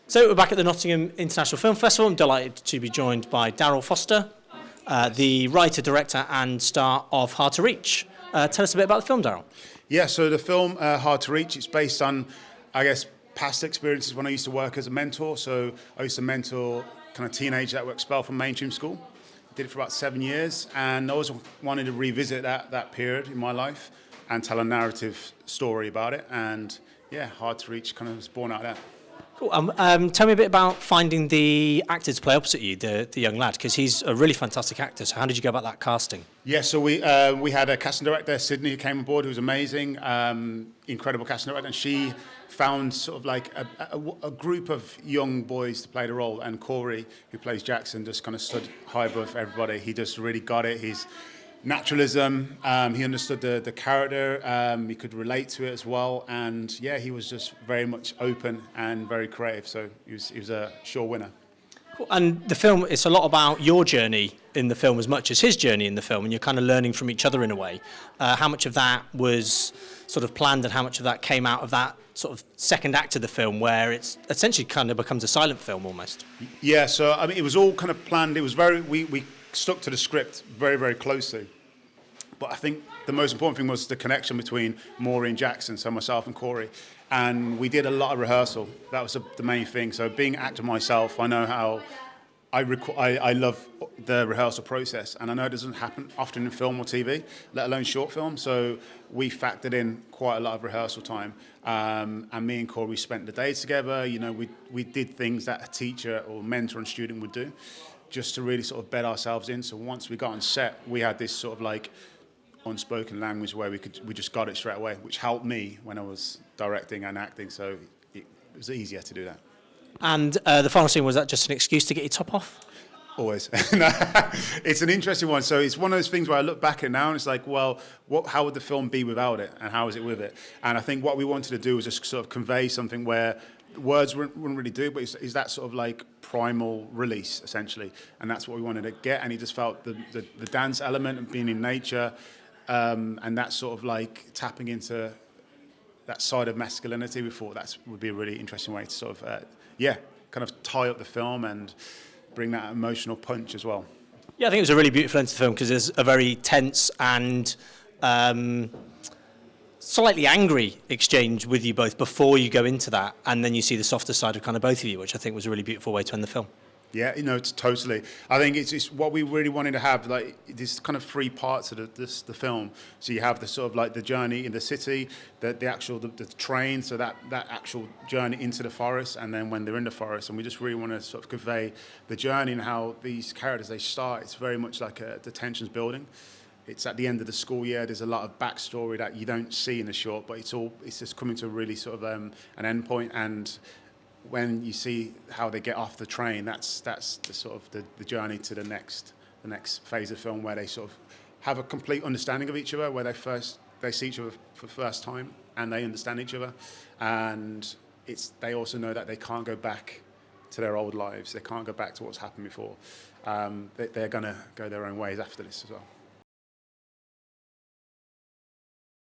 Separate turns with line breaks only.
So we're back at the Nottingham International Film Festival. I'm delighted to be joined by Darryl Foster, the writer, director and star of Hard to Reach. Tell us a bit about the film, Darryl.
Yeah, so the film Hard to Reach, it's based on, I guess, past experiences when I used to work as a mentor. So I used to mentor kind of teenagers that were expelled from mainstream school. Did it for about 7 years, and I always wanted to revisit that period in my life and tell a narrative story about it. And yeah, Hard to Reach kind of was born out of that.
Cool. Tell me a bit about finding the actor to play opposite you, the young lad, because he's a really fantastic actor. So how did you go about that casting?
Yeah, so we had a casting director, Sydney, who came on board, who was amazing, incredible casting director, and she found sort of like a group of young boys to play the role, and Corey, who plays Jackson, just kind of stood high above everybody. He just really got it. His naturalism, he understood the character, he could relate to it as well, and yeah, he was just very much open and very creative, so he was a sure winner.
Cool. And the film, it's a lot about your journey in the film as much as his journey in the film, and you're kind of learning from each other in a way. How much of that was sort of planned and how much of that came out of that sort of second act of the film where it's essentially kind of becomes a silent film almost?
Yeah, so I mean, it was all kind of planned. It was we stuck to the script very, very closely. But I think the most important thing was the connection between Maury and Jackson, so myself and Corey. And we did a lot of rehearsal. That was the main thing. So being an actor myself, I know how I love the rehearsal process. And I know it doesn't happen often in film or TV, let alone short film. So we factored in quite a lot of rehearsal time. And me and Corey spent the day together. You know, we did things that a teacher or mentor and student would do just to really sort of bed ourselves in. So once we got on set, we had this sort of like unspoken language where we just got it straight away, which helped me when I was directing and acting, so it was easier to do that.
And the final scene, was that just an excuse to get your top off?
Always. It's an interesting one. So it's one of those things where I look back at now and it's like, well, how would the film be without it, and how is it with it? And I think what we wanted to do was just sort of convey something where words wouldn't really do, but it's that sort of like primal release, essentially. And that's what we wanted to get, and he just felt the dance element of being in nature, and that sort of like tapping into that side of masculinity. We thought that would be a really interesting way to sort of, kind of tie up the film and bring that emotional punch as well.
Yeah, I think it was a really beautiful end to the film because there's a very tense and slightly angry exchange with you both before you go into that, and then you see the softer side of kind of both of you, which I think was a really beautiful way to end the film.
Yeah, it's totally. I think it's what we really wanted to have. Like, there's kind of three parts of the film. So you have the sort of like the journey in the city, the actual the train. So that actual journey into the forest, and then when they're in the forest, and we just really want to sort of convey the journey and how these characters they start. It's very much like the tension's building. It's at the end of the school year. There's a lot of backstory that you don't see in the short, but it's just coming to a really sort of an end point. And when you see how they get off the train, that's the sort of the journey to the next phase of film, where they sort of have a complete understanding of each other, where they see each other for the first time and they understand each other, and they also know that they can't go back to their old lives. They can't go back to what's happened before. They're going to go their own ways after this as well.